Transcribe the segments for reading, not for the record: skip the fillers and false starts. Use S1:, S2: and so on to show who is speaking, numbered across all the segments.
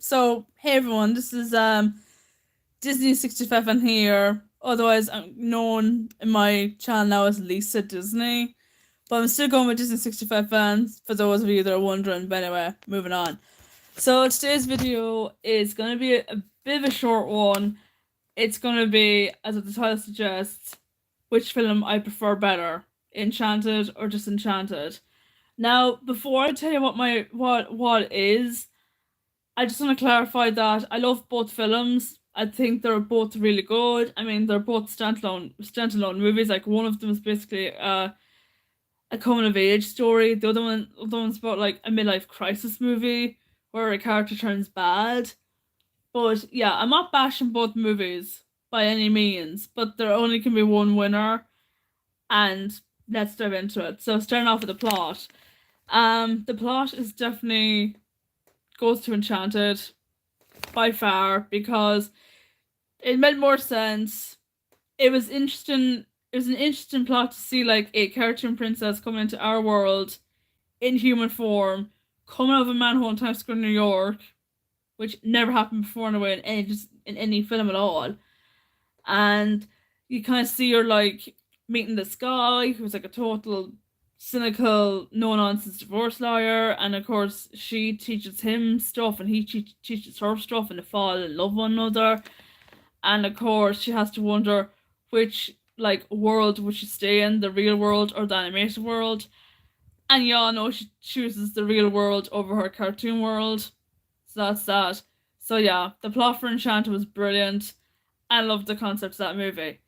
S1: So, hey everyone, this is Disney 65 on here. Otherwise, I'm known in my channel now as Lisa Disney. But I'm still going with Disney 65 fans for those of you that are wondering. But anyway, moving on. So, today's video is going to be a bit of a short one. It's going to be, as the title suggests, which film I prefer better, Enchanted or Disenchanted. Now, before I tell you what is, I just want to clarify that I love both films. I think they're both really good. I mean, they're both standalone movies. Like one of them is basically a coming of age story. The other one's about like a midlife crisis movie where a character turns bad. But yeah, I'm not bashing both movies by any means, but there only can be one winner, and let's dive into it. So starting off with the plot. The plot is definitely goes to Enchanted by far because it made more sense. It was interesting. It was an interesting plot to see like a cartoon princess coming into our world in human form, coming out of a manhole in Times Square, New York, which never happened before in a way in any film at all. And you kind of see her like meeting this guy who's like a total cynical, no nonsense divorce lawyer, and of course she teaches him stuff and he teaches her stuff, and they fall in love with one another. And of course she has to wonder which like world would she stay in, the real world or the animated world. And y'all know she chooses the real world over her cartoon world. So that's that. So yeah, the plot for Enchanted was brilliant. I loved the concept of that movie.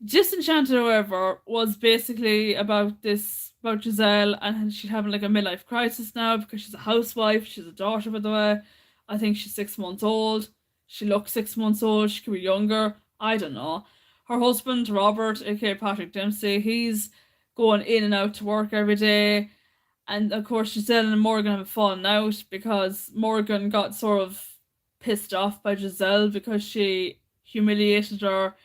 S1: Disenchanted, however, was basically about Giselle, and she's having like a midlife crisis now because she's a housewife. She's a daughter, by the way. I think she's 6 months old. She looks 6 months old. She could be younger. I don't know. Her husband, Robert, aka Patrick Dempsey, he's going in and out to work every day. And of course, Giselle and Morgan have fallen out because Morgan got sort of pissed off by Giselle because she humiliated her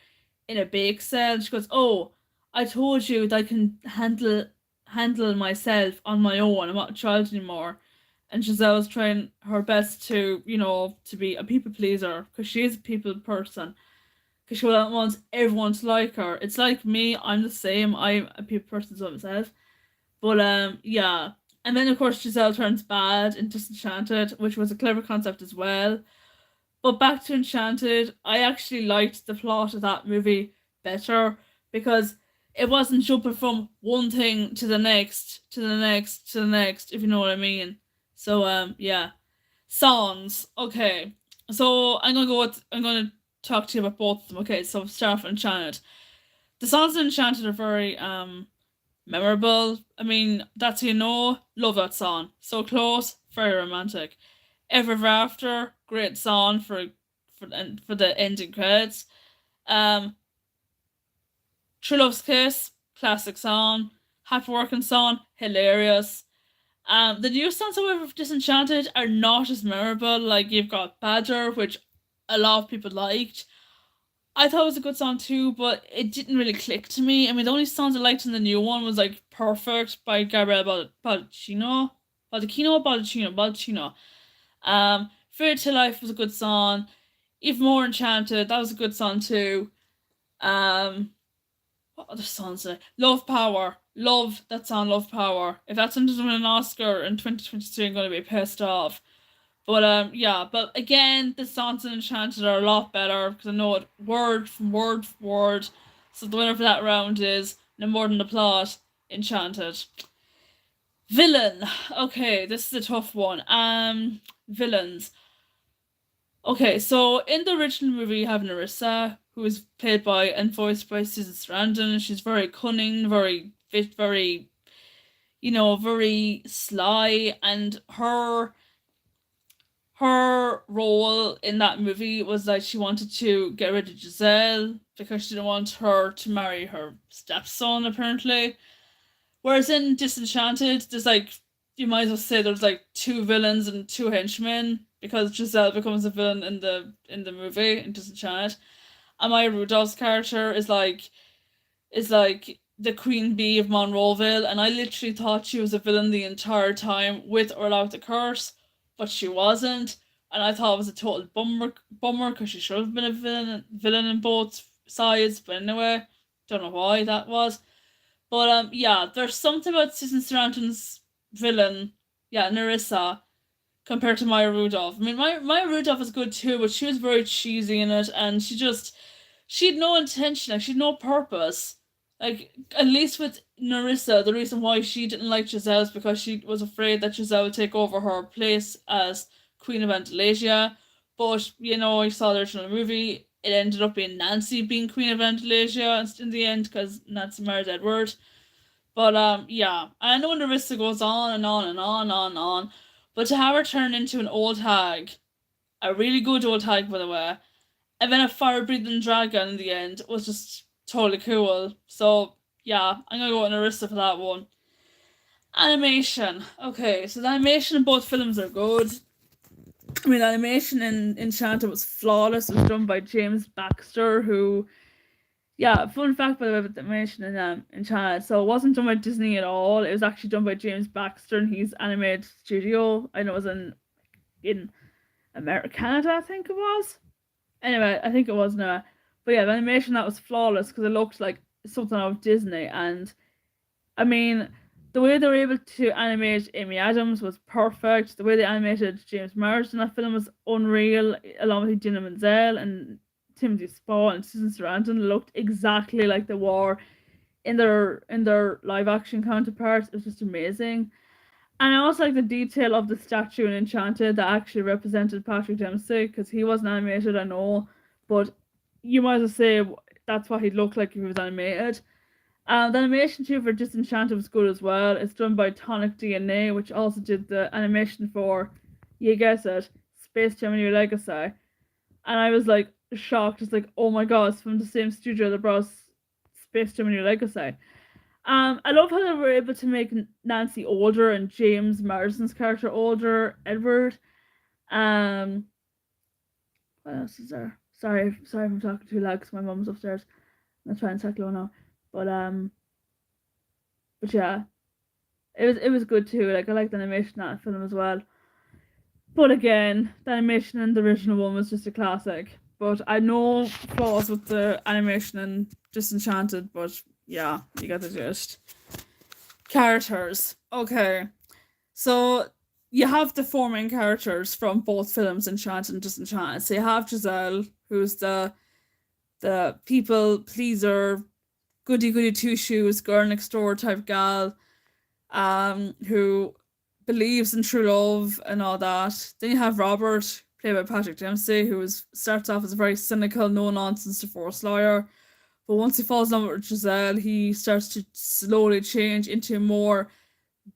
S1: in a bake sale. She goes, "Oh, I told you that I can handle myself on my own. I'm not a child anymore." And Giselle's trying her best to, to be a people pleaser because she is a people person. Because she wants everyone to like her. It's like me. I'm the same. I'm a people person as well myself. But yeah. And then of course Giselle turns bad in Disenchanted, which was a clever concept as well. But back to Enchanted, I actually liked the plot of that movie better because it wasn't jumping from one thing to the next, to the next, to the next, if you know what I mean. So yeah. Songs. Okay. So I'm gonna talk to you about both of them. Okay, so start with Enchanted. The songs in Enchanted are very memorable. I mean, that's how you know, love that song. So close, very romantic. Ever After, great song for the ending credits. Um, True Love's Kiss, classic song. Happy Working song, hilarious. The new songs, however, of Disenchanted are not as memorable. Like you've got Badger, which a lot of people liked. I thought it was a good song too, but it didn't really click to me. I mean, the only songs I liked in the new one was like Perfect by Gabrielle Baldacchino. Fairy to Life was a good song. Even More Enchanted, that was a good song too. Um, what other songs? Love Power. Love that song, Love Power. If that's going to win an Oscar in 2023, I'm going to be pissed off. But yeah, but again, the songs in Enchanted are a lot better because I know it word from word for word. So the winner for that round is no more than the plot, Enchanted. Villain. Okay, this is a tough one. Villains. Okay, so in the original movie, you have Narissa, who is played by and voiced by Susan Sarandon. She's very cunning, very fit, very, very sly, and her role in that movie was that she wanted to get rid of Giselle because she didn't want her to marry her stepson, apparently. Whereas in Disenchanted, there's like, you might as well say there's like two villains and two henchmen because Giselle becomes a villain in the movie in Disenchanted. And Maya Rudolph's character is like the queen bee of Monroeville, and I literally thought she was a villain the entire time with or without the curse, but she wasn't. and I thought it was a total bummer because she should have been a villain in both sides. But anyway, don't know why that was. But yeah, there's something about Susan Sarandon's villain, yeah, Narissa, compared to Maya Rudolph. I mean, Maya Rudolph is good too, but she was very cheesy in it, and she had no intention, like she had no purpose. Like at least with Narissa, the reason why she didn't like Giselle is because she was afraid that Giselle would take over her place as Queen of Andalusia. But you saw the original movie. It ended up being Nancy being Queen of Andalusia in the end because Nancy married Edward. But yeah, I know Narissa goes on and on and on and on and on, but to have her turn into an old hag, a really good old hag by the way, and then a fire breathing dragon in the end was just totally cool. So yeah, I'm gonna go with Narissa for that one. Animation. Okay, so the animation in both films are good. I mean, the animation in Enchanted was flawless. It was done by James Baxter, who, yeah, fun fact by the way about the animation in China. So it wasn't done by Disney at all. It was actually done by James Baxter, and he's animated studio. I know it was in America, Canada, I think it was. Anyway, I think it was now. But yeah, the animation that was flawless because it looked like something out of Disney. And I mean, the way they were able to animate Amy Adams was perfect. The way they animated James Marsden in that film was unreal, along with Idina Menzel and Timothy Spall and Susan Sarandon looked exactly like they were in their live action counterparts. It was just amazing. And I also like the detail of the statue in Enchanted that actually represented Patrick Dempsey because he wasn't animated, I know, but you might as well say that's what he'd look like if he was animated. The animation too for Disenchanted was good as well. It's done by Tonic DNA, which also did the animation for, you guess it, Space Jam: A New Legacy. And I was like shocked. It's like, oh my god, it's from the same studio that brought Space Jam: A New Legacy. I love how they were able to make Nancy older and James Marsden's character older, Edward. Um, what else is there? Sorry if I'm talking too loud because my mum's upstairs. I'm trying to talk low now. But but yeah, it was good too. Like I like the animation in that film as well. But again, the animation in the original one was just a classic. But I know flaws with the animation in Disenchanted, but yeah, you got the gist. Characters. Okay. So you have the four main characters from both films, Enchanted and Disenchanted. So you have Giselle, who's the people pleaser, goody goody two shoes, girl next door type gal, who believes in true love and all that. Then you have Robert, played by Patrick Dempsey, who starts off as a very cynical, no nonsense divorce lawyer. But once he falls in love with Giselle, he starts to slowly change into a more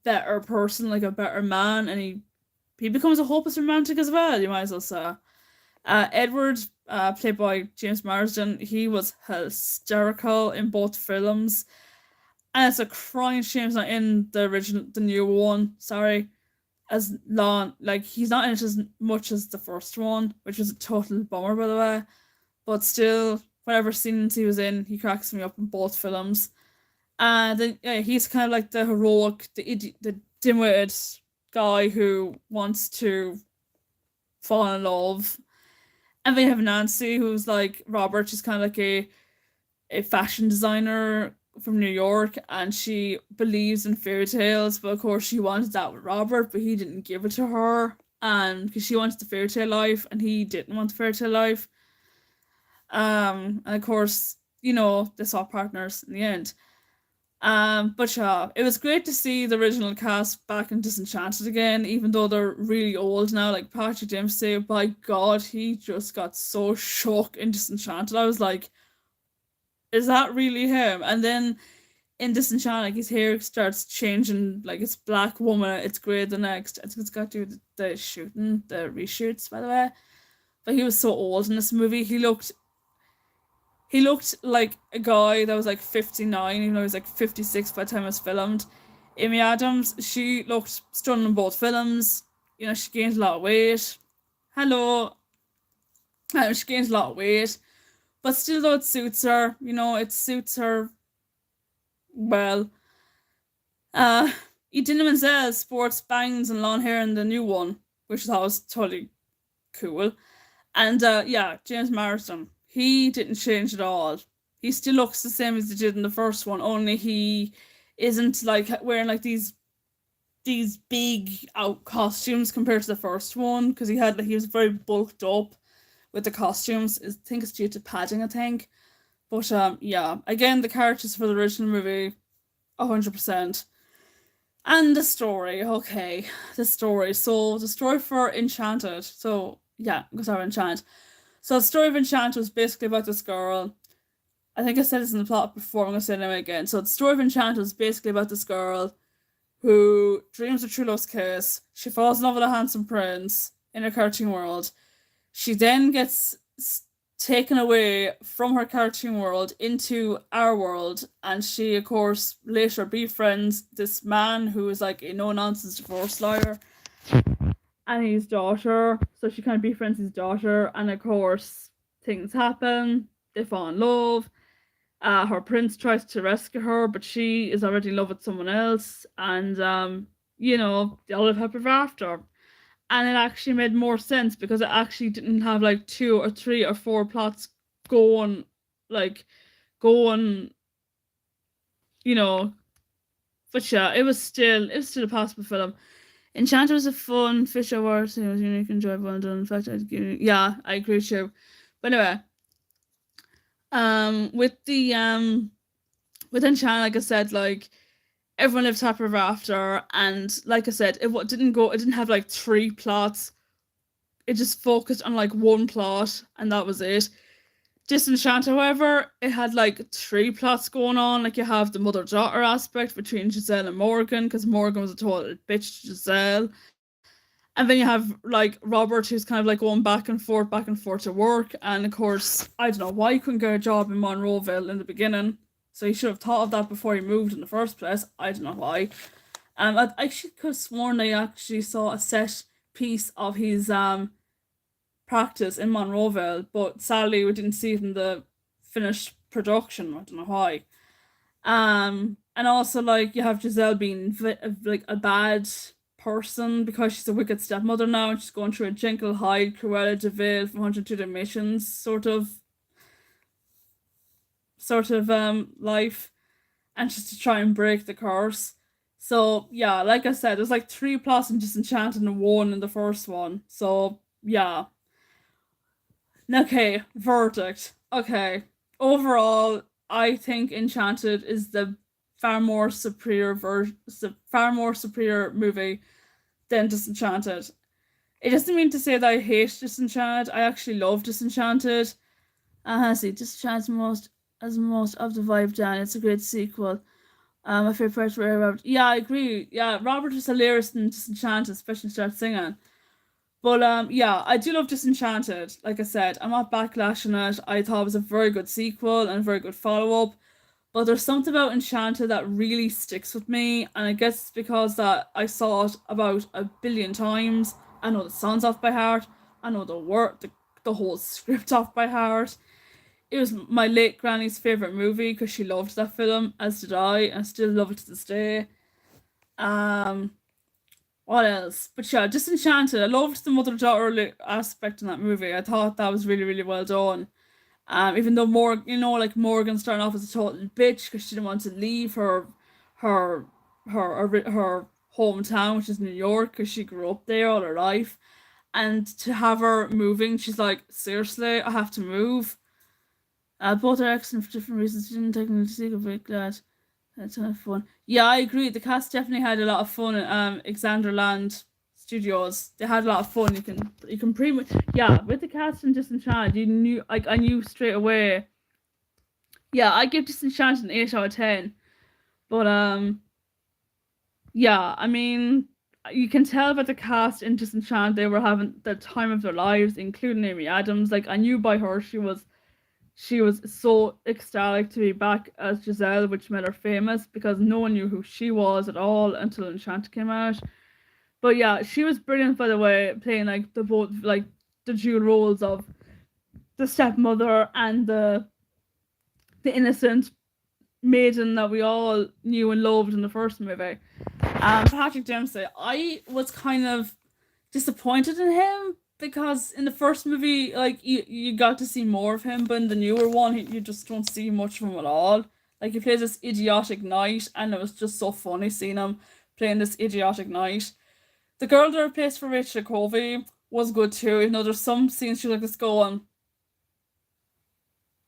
S1: better person, like a better man, and he becomes a hopeless romantic as well. You might as well say. Edward, played by James Marsden, he was hysterical in both films, and it's a crying shame he's not in the new one. Sorry, as long like he's not in it as much as the first one, which was a total bummer by the way. But still, whatever scenes he was in, he cracks me up in both films. And then yeah, he's kind of like the heroic, the dim-witted guy who wants to fall in love. And then you have Nancy, who's like Robert. She's kind of like a fashion designer from New York, and she believes in fairy tales. But of course, she wanted that with Robert, but he didn't give it to her, and because she wants the fairy tale life, and he didn't want the fairy tale life. And of course, they saw partners in the end. But yeah, it was great to see the original cast back in Disenchanted again, even though they're really old now. Like Patrick Dempsey, by God, he just got so shook in Disenchanted. I was like, is that really him? And then in Disenchanted, like his hair starts changing, like it's black woman, it's grey the next. It's got to do with the shooting, the reshoots, by the way. But he was so old in this movie. He looked like a guy that was like 59, even though he was like 56 by the time it was filmed. Amy Adams, she looked stunning in both films. She gained a lot of weight. Hello. She gained a lot of weight. But still, though, it suits her. It suits her well. Uh, Idina Menzel sports bangs and long hair in the new one, which I thought was totally cool. And yeah, James Marsden, he didn't change at all. He still looks the same as he did in the first one, only he isn't like wearing like these big out costumes compared to the first one, because he was very bulked up with the costumes. I think it's due to padding, I think. But yeah, again, the characters for the original movie, 100%. And the story, okay, the story. So the story for Enchanted. So yeah, because I Enchanted. So the story of Enchanted was basically about this girl. I think I said this in the plot before. I'm gonna say it anyway again. So the story of Enchanted was basically about this girl who dreams of true love's kiss. She falls in love with a handsome prince in a cartoon world. She then gets taken away from her cartoon world into our world, and she, of course, later befriends this man who is like a no nonsense divorce lawyer and his daughter. So she kind of befriends his daughter, and of course, things happen. They fall in love. Her prince tries to rescue her, but she is already in love with someone else, and they all live happy ever after. And it actually made more sense because it actually didn't have like 2 or 3 or 4 plots going, like going, you know. But yeah, it was still a passable film. Enchanted was a fun fish award. It was unique, enjoyable, well done. In fact, yeah, I agree with you. But anyway, with Enchanted, like I said, like everyone lived happy ever after, and like I said, it didn't have like 3 plots. It just focused on like one plot, and that was it. Disenchanted, however, it had like 3 plots going on. Like you have the mother-daughter aspect between Giselle and Morgan, because Morgan was a total bitch to Giselle. And then you have like Robert, who's kind of like going back and forth to work. And of course, I don't know why he couldn't get a job in Monroeville in the beginning. So he should have thought of that before he moved in the first place. I don't know why. I actually could have sworn I actually saw a set piece of his practice in Monroeville, but sadly we didn't see it in the finished production. I don't know why. And also like you have Giselle being like a bad person because she's a wicked stepmother now, and she's going through a Jekyll Hyde, Cruella de Vil from 102 Dalmatians sort of life, and just to try and break the curse. So yeah, like I said, there's like 3 plots in Disenchanted and one in the first one. So yeah. Okay, verdict. Okay. Overall, I think Enchanted is the far more superior movie than Disenchanted. It doesn't mean to say that I hate Disenchanted. I actually love Disenchanted. See, Disenchanted most of the vibe down. It's a great sequel. My favorite part were Robert. Yeah, I agree. Yeah, Robert is hilarious in Disenchanted, especially when he starts singing. But yeah, I do love Disenchanted. Like I said, I'm not backlashing it. I thought it was a very good sequel and a very good follow-up. But there's something about Enchanted that really sticks with me, and I guess it's because that I saw it about a billion times. I know the songs off by heart. I know the whole script off by heart. It was my late granny's favorite movie because she loved that film, as did I, and I still love it to this day. Um, what else? But yeah, Disenchanted. I loved the mother-daughter aspect in that movie. I thought that was really, really well done. Even though like Morgan starting off as a total bitch because she didn't want to leave her, her hometown, which is New York, because she grew up there all her life, and to have her moving, she's like, seriously, I have to move. Both are excellent for different reasons. She didn't technically seek a bit glad. That's kind of fun. Yeah, I agree. The cast definitely had a lot of fun at Alexanderland Studios. They had a lot of fun. You can pretty much, yeah, with the cast in Disenchanted, you knew, like, I knew straight away. Yeah, I give Disenchanted an 8 out of 10. But yeah, I mean, you can tell by the cast in Disenchanted they were having the time of their lives, including Amy Adams. Like, I knew by her she was so ecstatic to be back as Giselle, which made her famous because no one knew who she was at all until Enchanted came out. But yeah, she was brilliant, by the way, playing like the dual roles of the stepmother and the innocent maiden that we all knew and loved in the first movie. Patrick Dempsey, I was kind of disappointed in him because in the first movie, like you got to see more of him, but in the newer one, you just don't see much of him at all. Like he plays this idiotic knight, and it was just so funny seeing him playing this idiotic knight. The girl that replaced for Rachel Covey was good too. You know, there's some scenes she was like, "Let's go on.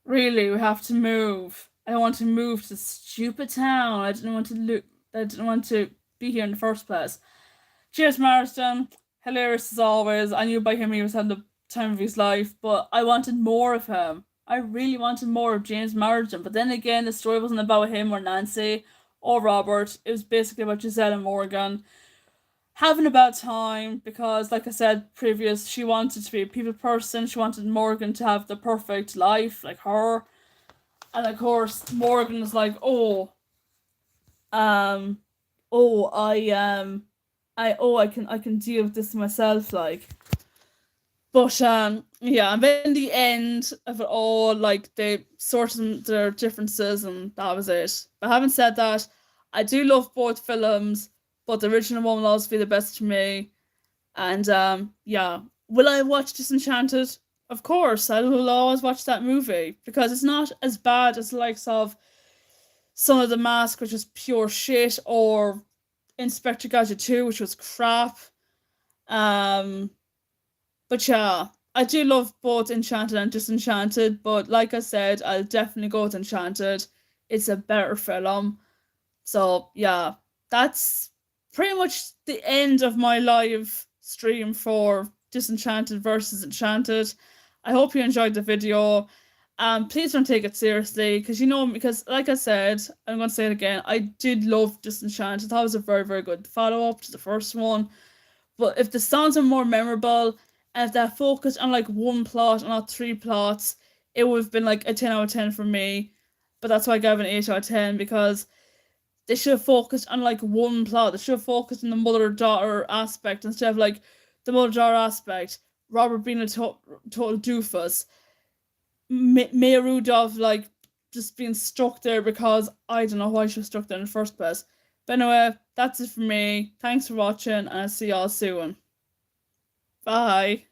S1: Really, we have to move. I want to move to this stupid town. I didn't want to look. I didn't want to be here in the first place." James Marsden, hilarious as always. I knew by him he was having the time of his life, but I wanted more of him. I really wanted more of James Marsden. But then again, the story wasn't about him or Nancy or Robert. It was basically about Giselle and Morgan having a bad time because, like I said previous, she wanted to be a people person. She wanted Morgan to have the perfect life like her. And of course, Morgan was like, um, oh, I can deal with this myself, like. But yeah, and then in the end of it all, like they sorted their differences and that was it. But having said that, I do love both films, but the original one will always be the best to me. And yeah. Will I watch Disenchanted? Of course, I will always watch that movie because it's not as bad as the likes of Son of the Mask, which was pure shit, or Inspector Gadget 2, which was crap. Um, but yeah, I do love both Enchanted and Disenchanted, but like I said, I'll definitely go with Enchanted. It's a better film. So yeah, that's pretty much the end of my live stream for Disenchanted versus Enchanted. I hope you enjoyed the video. Please don't take it seriously because like I said, I'm gonna say it again, I did love Disenchanted. That was a very, very good follow-up to the first one. But if the songs are more memorable and if they focused on like one plot and not three plots, it would have been like a 10 out of 10 for me. But that's why I gave it an 8 out of 10 because they should have focused on like one plot. They should have focused on the mother-daughter aspect instead of like the mother-daughter aspect. Robert being a total doofus. Maya Rudolph like just being stuck there because I don't know why she was stuck there in the first place. But anyway, that's it for me. Thanks for watching and I'll see y'all soon. Bye.